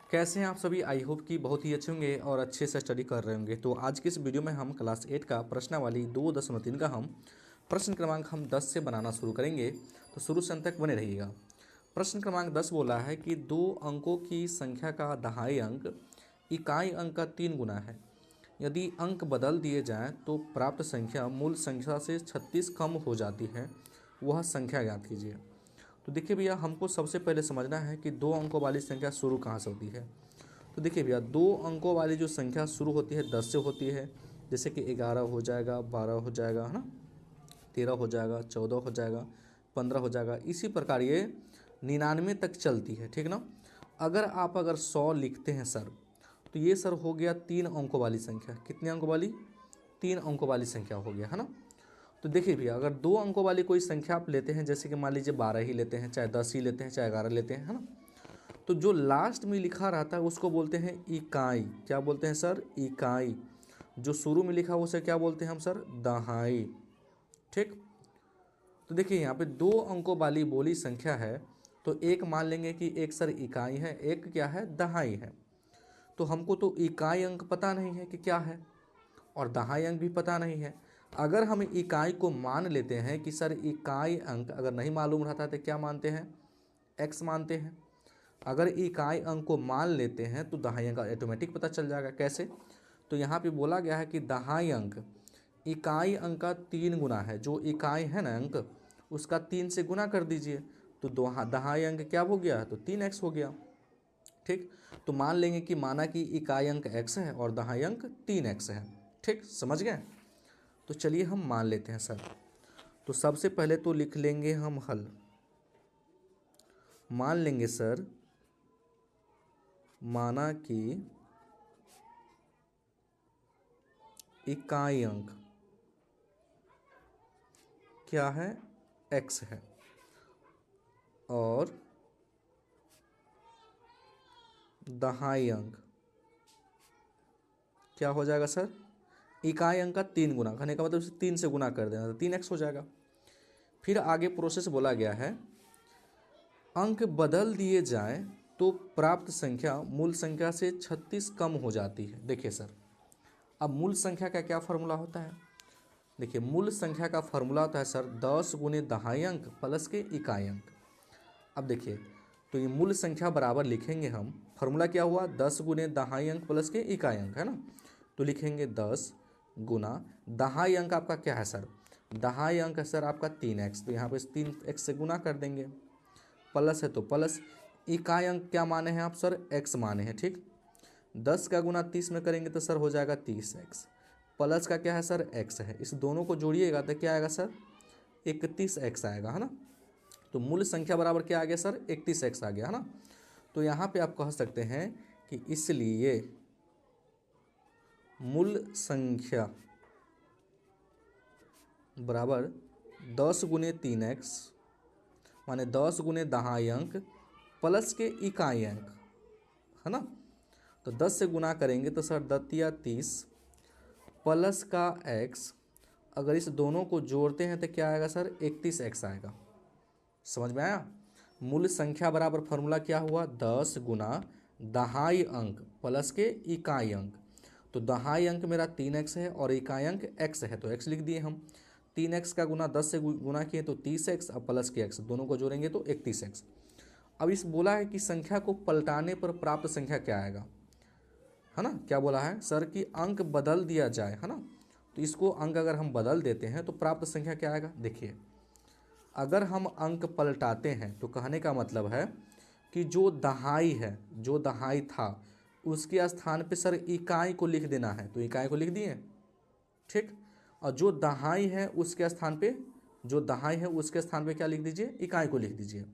कैसे हैं आप सभी। आई होप कि बहुत ही अच्छे होंगे और अच्छे से स्टडी कर रहे होंगे। तो आज की इस वीडियो में हम क्लास 8 का प्रश्नावली 2.3 का हम प्रश्न क्रमांक हम 10 से बनाना शुरू करेंगे। तो शुरू से अंत तक बने रहिएगा। प्रश्न क्रमांक 10 बोला है कि दो अंकों की संख्या का दहाई अंक इकाई अंक का 3 गुना है। यदि अंक बदल दिए जाएं तो प्राप्त संख्या मूल संख्या से 36 कम हो जाती है। वह संख्या ज्ञात कीजिए। तो देखिए भैया, हमको सबसे पहले समझना है कि दो अंकों वाली संख्या शुरू कहाँ से होती है। तो देखिए भैया, दो अंकों वाली जो संख्या शुरू होती है 10 से होती है। जैसे कि 11 हो जाएगा, 12 हो जाएगा, है ना, 13 हो जाएगा, 14 हो जाएगा, 15 हो जाएगा। इसी प्रकार ये 99 तक चलती है, ठीक ना। अगर 100 लिखते हैं सर, तो ये सर हो गया 3 अंकों वाली संख्या। कितने अंकों वाली? 3 अंकों वाली संख्या हो गया, है ना। तो देखिए भैया, अगर 2 अंकों वाली कोई संख्या आप लेते हैं, जैसे कि मान लीजिए 12 ही लेते हैं, चाहे 10 ही लेते हैं, चाहे 11 लेते हैं, है ना, तो जो लास्ट में लिखा रहता है उसको बोलते हैं इकाई। क्या बोलते हैं सर? इकाई। जो शुरू में लिखा उसे क्या बोलते हैं हम सर? दहाई। ठीक। तो देखिए यहाँ पे 2 अंकों वाली बोली संख्या है, तो एक मान लेंगे कि एक सर इकाई है, एक क्या है? दहाई है। तो हमको तो इकाई अंक पता नहीं है कि क्या है, और दहाई अंक भी पता नहीं है। अगर हम इकाई को मान लेते हैं कि सर इकाई अंक अगर नहीं मालूम रहता तो क्या मानते हैं? एक्स मानते हैं। अगर इकाई अंक को मान लेते हैं तो दहाई अंक ऑटोमेटिक पता चल जाएगा। कैसे? तो यहाँ पे बोला गया है कि दहाई अंक इकाई अंक का 3 गुना है। जो इकाई है ना अंक, उसका 3 से गुना कर दीजिए, तो दहाई अंक क्या हो गया? तो 3x हो गया। ठीक। तो मान लेंगे कि माना कि इकाई अंक x है और दहाई अंक 3x है। ठीक, समझ गए। तो चलिए हम मान लेते हैं सर। तो सबसे पहले तो लिख लेंगे हम हल। मान लेंगे सर, माना कि इकाई अंक क्या है? x है, और दहाई अंक क्या हो जाएगा सर? इकाई अंक का 3 गुना। कहने का मतलब 3 से गुना कर देना तो 3x हो जाएगा। फिर आगे प्रोसेस बोला गया है, अंक बदल दिए जाएं तो प्राप्त संख्या मूल संख्या से 36 कम हो जाती है। देखिए सर, अब मूल संख्या का क्या फार्मूला होता है? देखिए, मूल संख्या का फार्मूला होता है सर 10 गुने दहाई अंक प्लस के इकाई अंक। अब देखिए, तो ये मूल संख्या बराबर लिखेंगे हम। फार्मूला क्या हुआ? 10 गुने दहाई अंक प्लस के इकाई अंक, है ना। तो लिखेंगे 10 गुना दहाई अंक आपका क्या है सर? दहाई अंक है सर आपका 3x, तो यहाँ पे 3x से गुना कर देंगे। प्लस है तो प्लस, इकाई अंक क्या माने हैं आप सर? x माने हैं। ठीक। 10 का गुना 30 में करेंगे तो सर हो जाएगा 30x। प्लस का क्या है सर? x है। इस दोनों को जोड़िएगा तो क्या आएगा सर? 31x आएगा, है ना। तो मूल संख्या बराबर क्या आ गया सर? 31x आ गया, है ना। तो यहाँ पे आप कह सकते हैं कि इसलिए मूल संख्या बराबर 10 गुने 3x, माने 10 गुने दहाई अंक प्लस के इकाई अंक, है ना। तो 10 से गुना करेंगे तो सर 10×30 प्लस का x, अगर इस दोनों को जोड़ते हैं तो क्या आएगा सर? 31x आएगा। समझ में आया? मूल संख्या बराबर फार्मूला क्या हुआ? 10 गुना दहाई अंक प्लस के इकाई अंक। तो दहाई अंक मेरा 3x है और इकाई अंक x है, तो x लिख दिए हम। 3x का गुना 10 से गुना किए तो 30x, अब प्लस के x, दोनों को जोड़ेंगे तो 31x। अब इस बोला है कि संख्या को पलटाने पर प्राप्त संख्या क्या आएगा, है ना। क्या बोला है सर? कि अंक बदल दिया जाए, है ना। तो इसको अंक अगर हम बदल देते हैं तो प्राप्त संख्या क्या आएगा? देखिए, अगर हम अंक पलटाते हैं तो कहने का मतलब है कि जो दहाई है, जो दहाई था, उसके स्थान पे सर इकाई को लिख देना है, तो इकाई को लिख दिए। ठीक। और जो दहाई है उसके स्थान पे, जो दहाई है उसके स्थान पे क्या लिख दीजिए? इकाई को लिख दीजिए।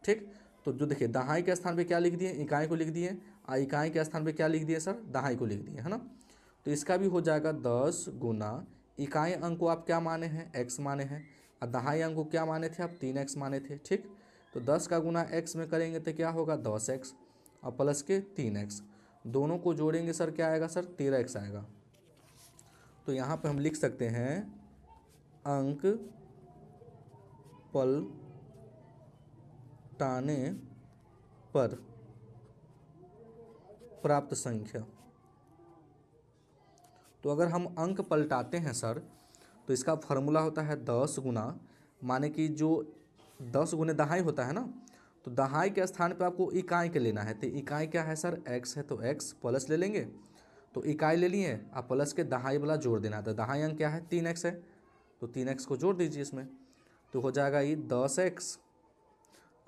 ठीक। तो जो देखिए, दहाई के स्थान पे क्या लिख दिए? इकाई को लिख दिए। और इकाई के स्थान पे क्या लिख दिए सर? दहाई को लिख दिए, है ना। तो इसका भी हो जाएगा 10 गुना इकाई अंक को आप क्या माने हैं? x माने हैं। और दहाई अंक को क्या माने थे आप? 3x माने थे। ठीक। तो 10 का गुना x में करेंगे तो क्या होगा? 10x, और प्लस के 3x, दोनों को जोड़ेंगे सर क्या आएगा सर? 13x आएगा। तो यहाँ पे हम लिख सकते हैं अंक पलटाने पर प्राप्त संख्या। तो अगर हम अंक पलटाते हैं सर, तो इसका फार्मूला होता है 10 गुना, माने कि जो 10 गुने दहाई होता है ना, तो दहाई के स्थान पे आपको इकाई के लेना है। तो इकाई क्या है सर, x है, तो x प्लस ले लेंगे, तो इकाई ले लिए, आप प्लस के दहाई वाला जोड़ देना है। तो दहाई अंक क्या है, 3x है, तो 3x को जोड़ दीजिए इसमें, तो हो जाएगा ये 10x,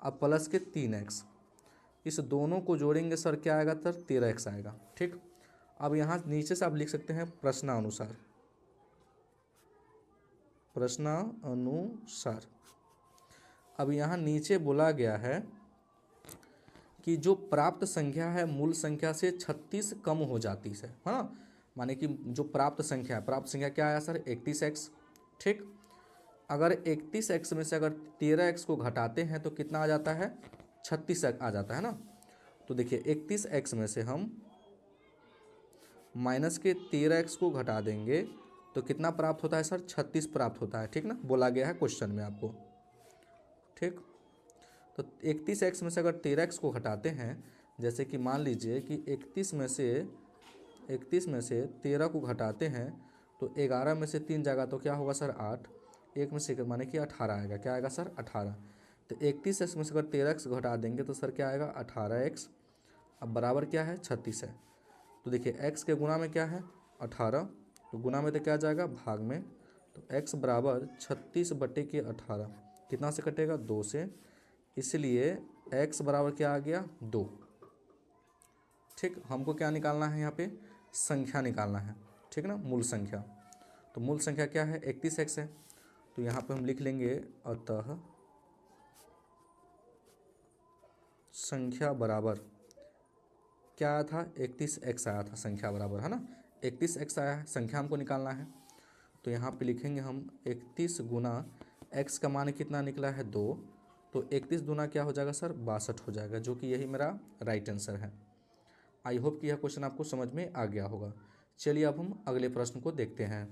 अब प्लस के 3x, इस दोनों को जोड़ेंगे सर क्या आएगा सर, 13x आएगा। ठीक, अब यहाँ नीचे से आप लिख सकते हैं प्रश्नानुसार, प्रश्नानुसार। अब यहाँ नीचे बोला गया है कि जो प्राप्त संख्या है मूल संख्या से 36 कम हो जाती है ना, माने कि जो प्राप्त संख्या है, प्राप्त संख्या क्या आया सर, 31x। ठीक, अगर 31x में से अगर 13x को घटाते हैं तो कितना आ जाता है, 36 आ जाता है ना। तो देखिए 31x में से हम माइनस के 13x को घटा देंगे तो कितना प्राप्त होता है सर, 36 प्राप्त होता है। ठीक ना, बोला गया है क्वेश्चन में आपको। ठीक, तो 31x में से अगर 13x को घटाते हैं, जैसे कि मान लीजिए कि 31 में से 13 को घटाते हैं तो 11 में से 3 जाएगा तो क्या होगा सर, 8, 1 में से माने कि 18 आएगा। क्या आएगा सर, 18। तो 31x में से अगर 13x घटा देंगे तो सर क्या आएगा, 18x। अब बराबर क्या है, 36 है। तो देखिए x के गुणा में क्या है, 18, तो गुणा में तो क्या जाएगा, भाग में, तो x बराबर 36/18 कितना से कटेगा, 2 से, इसलिए x बराबर क्या आ गया, 2। ठीक, हमको क्या निकालना है, यहाँ पे संख्या निकालना है। ठीक ना, मूल संख्या। तो मूल संख्या क्या है, 31x है, तो यहाँ पे हम लिख लेंगे अतः संख्या बराबर क्या आया था, 31x आया था संख्या बराबर, है ना, 31x आया है, संख्या हमको निकालना है। तो यहाँ पे लिखेंगे हम 31 गुना x का मान कितना निकला है, 2, तो 31 दूना क्या हो जाएगा सर, 62 हो जाएगा, जो कि यही मेरा राइट आंसर है। आई होप कि यह क्वेश्चन आपको समझ में आ गया होगा। चलिए अब हम अगले प्रश्न को देखते हैं।